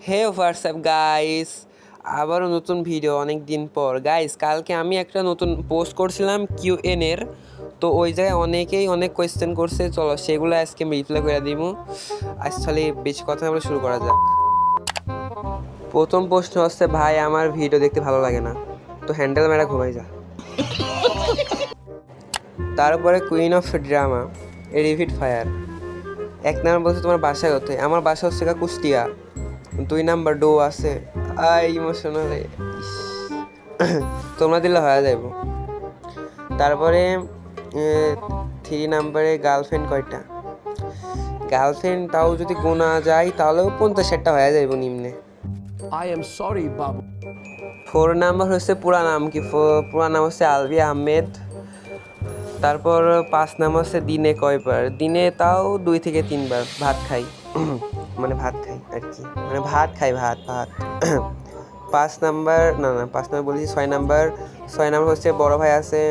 হে WhatsApp guys, আবারও নতুন video অনেক দিন পর। গাইস, কালকে আমি একটা নতুন পোস্ট করছিলাম কিউএন এর, তো ওই জায়গায় অনেকেই অনেক কোয়েশ্চেন করছে। চলো সেগুলো আজকে আমি রিপ্লাই করে দিব। আসলে বেশি কথা বলে শুরু করা যাক। প্রথম প্রশ্ন হচ্ছে, ভাই আমার ভিডিও দেখতে ভালো লাগে না, তো হ্যান্ডেল মেরা ঘুমাই যা। তারপরে কুইন অফ ড্রামা রিভিড ফায়ার। এক নাম্বার বলছে তোমার বাসা কোথায়? আমার বাসা হচ্ছে কুষ্টিয়া। 2 নাম্বার ডো আছে ইমোশনাল, তোমরা দিলে হয়ে যাইব। তারপরে 3 নাম্বারে গার্লফ্রেন্ড কয়টা? গার্লফ্রেন্ড তাও যদি গোনা যায় তাহলেও 50-60টা হয়ে যাইব নিম্নে। I am sorry, Babu. 4 number হচ্ছে পুরা নাম কি? পুরা নাম হচ্ছে আলভি আহমেদ। তারপর 5 নাম্বার হচ্ছে দিনে কয়বার? দিনে তাও 2 থেকে 3 বার ভাত খাই, মানে ভাত খাই আর কি, মানে ভাত খাই, ভাত 5 নাম্বার, না 5 নাম্বার বলেছি। 6 নাম্বার হচ্ছে বড় ভাই আছে।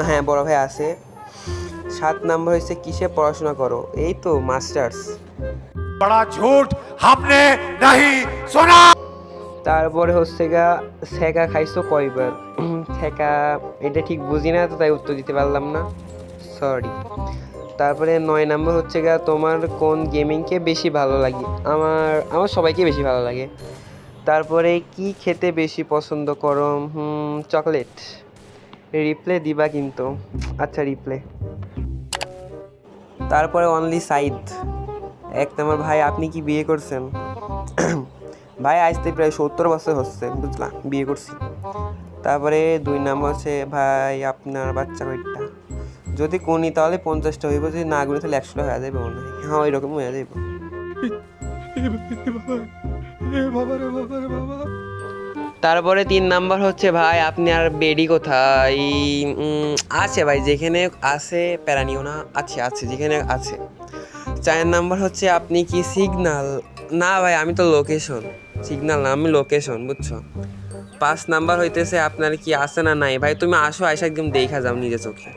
হ্যাঁ, বড় ভাই আছে। 7 নাম্বার হচ্ছে কিসে পড়াশোনা করো? এই তো মাস্টার্স। बड़ा झूठ हमने नहीं सुना। তারপরে হচ্ছে ছেঁকা খাইছো কয়বার? ছেঁকা এটা ঠিক বুঝি না, তো তাই উত্তর দিতে পারলাম না, সরি। তারপরে 9 নাম্বার হচ্ছে তোমার কোন গেমিংকে বেশি ভালো লাগে? আমার সবাইকে বেশি ভালো লাগে। তারপরে কি খেতে বেশি পছন্দ করো? চকলেট। রিপ্লে দিবা কিন্তু, আচ্ছা রিপ্লে। তারপরে অনলি সাইদ। 1 নাম্বার, ভাই আপনি কি বিয়ে করছেন? ভাই আসতে প্রায় 70 বছর হচ্ছে, বুঝলাম, বিয়ে করছি। তারপরে 2 নাম্বার হচ্ছে, ভাই আপনার বাচ্চা কয়টা? যদি কোনি তাহলে 50টা হইব, যদি না গুনি তাহলে 100টা হয়ে যাবে মনে হয়। হ্যাঁ, ওই রকম হয়ে যাবে। তারপরে 3 নাম্বার হচ্ছে, ভাই আপনি আর বেডি কোথায়? আছে ভাই, যেখানে আছে প্যারানিও না, আছে যেখানে আছে। 4 নাম্বার হচ্ছে, আপনি কি সিগনাল? না ভাই, আমি তো লোকেশন, সিগনাল না, আমি লোকেশন, বুঝছো। 5 নাম্বার হইতেছে, আপনার কি আছে না নাই? ভাই তুমি আসো, আইসা একদম দেখা যাও নিজে চোখে।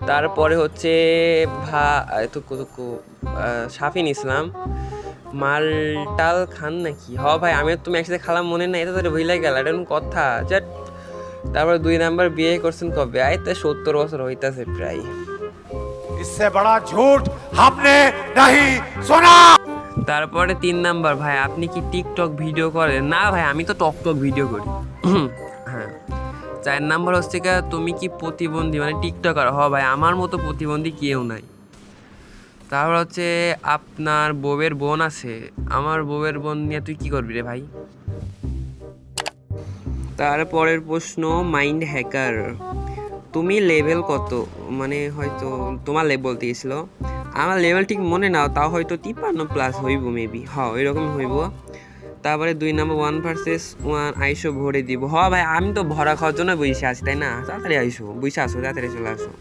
তারপরে হচ্ছে শাফিন ইসলাম। মালটাল খান নাকি? ভাই আমি তুমি একসাথে খালাম মনে নাই, এটা তো ভুলে গেল, এটা কথা জাট। তারপরে 2 নাম্বার, বিয়ে করছেন কবে? তো 70 বছর হইতাছে প্রায়। इससे बड़ा झूठ हमने नहीं सुना। তারপরে 3 নাম্বার, ভাই আপনি কি টিকটক ভিডিও করেন? না ভাই, আমি তো টকটক ভিডিও করি। হ্যাঁ। 4 নাম্বার হচ্ছে তুমি কি প্রতিবন্ধী, মানে টিকটকার? ভাই আমার মতো প্রতিবন্ধী কেউ নাই। তারপর হচ্ছে, আপনার বউয়ের বোন আছে? আমার বউয়ের বোন নিয়ে তুই কি করবি রে ভাই? তারপরের প্রশ্ন, মাইন্ড হ্যাকার, তুমি লেভেল কত? মানে হয়তো তোমার লেভেল বলতে গেছিলো, আমার লেভেল ঠিক মনে নাও, তাও হয়তো 53+ হইব মেবি, ওইরকম হইব। তারপরে 2 নাম্বার, 1 ভার্সেস 1 আইসো ভরে দিব। ভাই আমি তো ভরা খাওয়ার জন্য বসে আছি, তাই না? তাড়াতাড়ি আইসো, বসে আসো, তাড়াতাড়ি চলে আসো।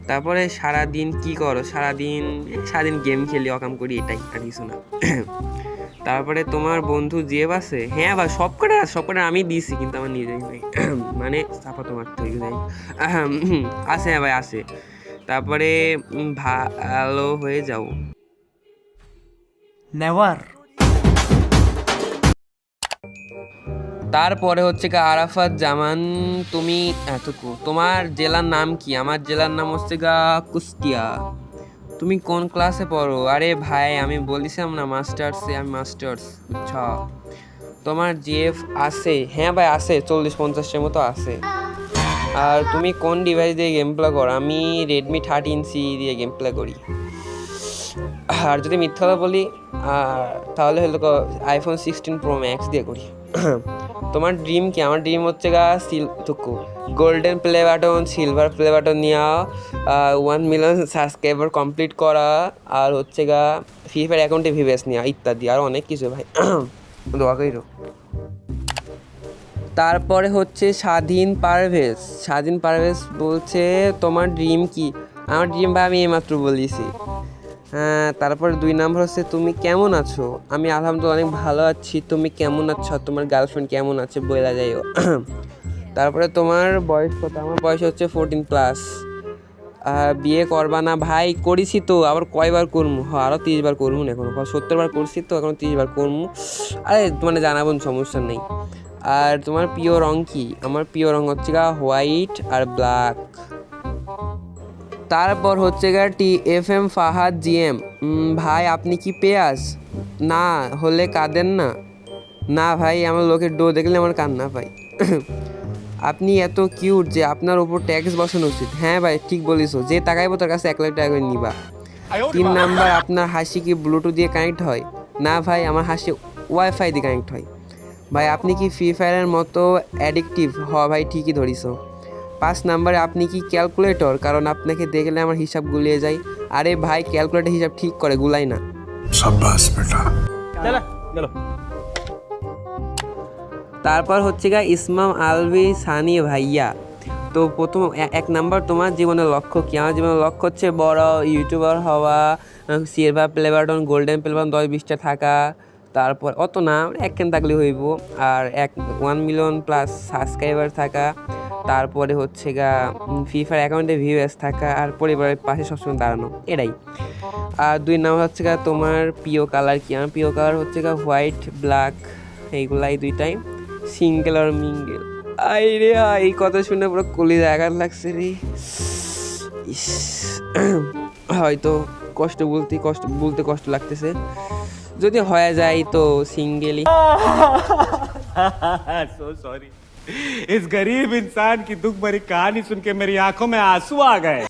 তারপরে সারাদিন কি করো? সারাদিন গেম খেলি, অকাম করি, এটাই, আর কিছু না। তারপরে তোমার বন্ধু জিএফ আছে? হ্যাঁ ভাই, সবকটা আমি দিয়েছি, কিন্তু আমার নিজেই নাই, মানে চাপা তোমার তৈরি যাই আছে। হ্যাঁ ভাই আছে। তারপরে ভালো হয়ে যাও। Never. তারপরে হচ্ছে আরাফাত জামান, তুমি এতটুকু, তোমার জেলার নাম কি? আমার জেলার নাম হচ্ছে কুষ্টিয়া। তুমি কোন ক্লাসে পড়ো? আরে ভাই আমি বলেছিলাম না মাস্টার্সে, আমি মাস্টার্স, বুঝছো। তোমার জিএফ আছে? হ্যাঁ ভাই আছে, 40-50-এর মতো আছে। আর তুমি কোন ডিভাইস দিয়ে গেম প্লে করো? আমি রেডমি 13C দিয়ে গেম প্লে করি। আর যদি মিথ্যা কথা বলি তাহলে হলো iPhone 16 Pro Max দিয়ে করি। তোমার ড্রিম কি? আমার ড্রিম হচ্ছে golden play button, silver play button নেওয়া, 1 মিলিয়ন সাবস্ক্রাইবার কমপ্লিট করা, আর হচ্ছে ফ্রি ফায়ার অ্যাকাউন্টে ভিভেস নেওয়া, ইত্যাদি আর অনেক কিছু ভাই। দোয়া কইরো। তারপরে হচ্ছে স্বাধীন পারভেজ বলছে, তোমার ড্রিম কি? আমার ড্রিম ভাই আমি এইমাত্র বলেছি। হ্যাঁ। তারপরে 2 নাম্বার হচ্ছে, তুমি কেমন আছো? আমি আলহামদুলিল্লাহ অনেক ভালো আছি। তুমি কেমন আছো? তোমার গার্লফ্রেন্ড কেমন আছে বইলা যাইও। তারপরে তোমার বয়স কত? আমার বয়স হচ্ছে 14+। বিয়ে করবা না ভাই? করিছি তো, আবার কয়বার করমু? আরও 30 বার করমু না, এখন 70 বার করছি তো, এখন 30 বার করমু। আরে তোমার জানাবো, সমস্যা নেই। আর তোমার প্রিয় রং কি? আমার প্রিয় রং হচ্ছে গা হোয়াইট আর ব্ল্যাক। তারপর হচ্ছে গা TFM ফাহাদ GM, ভাই আপনি কি পেঁয়াজ? না হলে কাঁদেন না? না ভাই, আমার লোকের ডো দেখলে আমার কান্না পাই। আপনি এত কিউট যে আপনার উপর ট্যাক্স বসানো উচিত। হ্যাঁ ভাই, ঠিক বলিস, যে তাকাইবো তার কাছে 1 লাখ টাকা করে নিবা। 3 নাম্বার, আপনার হাসি কি ব্লুটুথ দিয়ে কানেক্ট হয়? না ভাই, আমার হাসি ওয়াইফাই দিয়ে কানেক্ট হয়। ভাই আপনি কি ফ্রি ফায়ারের মতো অ্যাডিকটিভ? ভাই ঠিকই ধরিস। 5 নাম্বারে, আপনি কি ক্যালকুলেটর? কারণ আপনাকে দেখলে আমার হিসাব গুলিয়ে যায়। আরে ভাই, ক্যালকুলেটর হিসাব ঠিক করে, গুলাই না। তারপর হচ্ছে গা ইসমাম আলভি সানি ভাইয়া। তো প্রথম 1 নাম্বার, তোমার জীবনের লক্ষ্য কি? আমার জীবনের লক্ষ্য হচ্ছে বড় ইউটিউবার হওয়া, silver play button, golden play button 10-20টা থাকা। তারপর অত না, একখান থাকলে হইব। আর 1 মিলিয়ন প্লাস সাবস্ক্রাইবার থাকা। তারপরে হচ্ছে গা ফ্রি ফায়ার অ্যাকাউন্টে ভিউয়ার্স থাকা, আর পরিবারের পাশে সবসময় দাঁড়ানো, এটাই। আর 2 নাম্বার হচ্ছে গা তোমার প্রিয় কালার কি? আমার প্রিয় কালার হচ্ছে গা হোয়াইট, ব্ল্যাক, এইগুলাই 2টাই। সিঙ্গেল আর মিঙ্গেল। আই রে, এই কথা শুনে পুরো কলিজা আঘাত লাগছে রে। ইস, হয়তো বলতে কষ্ট লাগতেছে। যদি হয়ে যায় তো সিঙ্গেলই। सो सॉरी इस गरीब इंसान की दुख भरी कहानी सुन के मेरी आंखों में आंसू आ गए।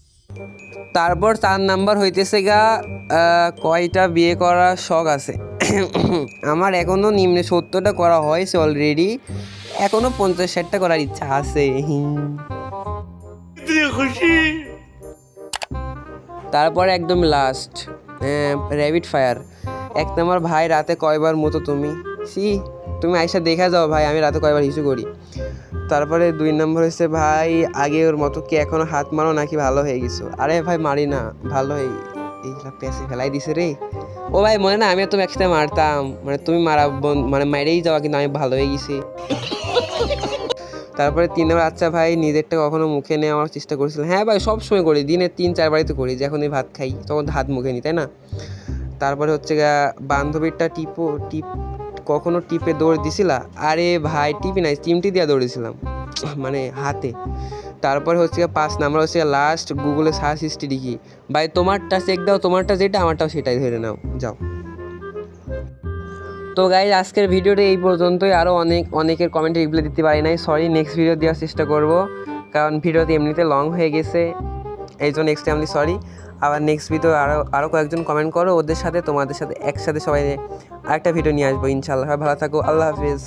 তারপর 4 নাম্বার হইতেছে গা কয়টা বিয়ে করার শখ আছে? আমার এখনো নিম্নে 70টা করা হয়েছে অলরেডি, এখনো 50-60টা করার ইচ্ছা আছে। তারপর একদম লাস্ট, র্যাপিড ফায়ার। 1 নাম্বার, ভাই রাতে কয়বার মতো তুমি? তুমি আইসা দেখা যাও ভাই, আমি রাতে কয়বার হিসু করি। তারপরে 2 নম্বর হচ্ছে, ভাই আগে ওর মতো কি এখনো হাত মারো নাকি ভালো হয়ে গেছো? আরে ভাই মারি না, ভালো হয়ে এইগুলা পেছে ফেলাই দিছে রে। ও ভাই মনে না, আমি তো একসাথে মারতাম, মানে তুমি মারা মানে মাইরেই যাওয়া, কিন্তু আমি ভালো হয়ে গেছি। তারপরে 3 নম্বর, আচ্ছা ভাই নিজেরটা কখনো মুখে নেওয়ার চেষ্টা করেছিলাম? হ্যাঁ ভাই, সবসময় করি, দিনে 3-4 বারই তো করি। যখন আমি ভাত খাই তখন হাত মুখে নিই, তাই না? তারপরে হচ্ছে বান্ধবীরটা কখনো টিপে দৌড় দিছিলা? আরে ভাই টিপি নাই, চিমটি দিয়ে দৌড়েছিলাম, মানে হাতে। তারপরে হচ্ছে 5 নাম্বার হচ্ছে লাস্ট, গুগলে সার্চ হিস্ট্রি কি? ভাই তোমারটা চেক দাও, তোমারটা যেটা আমারটাও সেটাই ধরে নাও, যাও। তো গাইজ, আজকের ভিডিওটা এই পর্যন্তই। আরও অনেকের কমেন্টে রিপ্লাই দিতে পারি নাই, সরি। নেক্সট ভিডিও দেওয়ার চেষ্টা করব, কারণ ভিডিওতে এমনিতে লং হয়ে গেছে, এই জন্য এক্সট্রিমলি সরি। আবার নেক্সট ভিডিও আরও কয়েকজন কমেন্ট করো, ওদের সাথে তোমাদের সাথে একসাথে সবাই আরেকটা ভিডিও নিয়ে আসবো ইনশাল্লাহ। ভালো থাকো, আল্লাহ হাফিজ।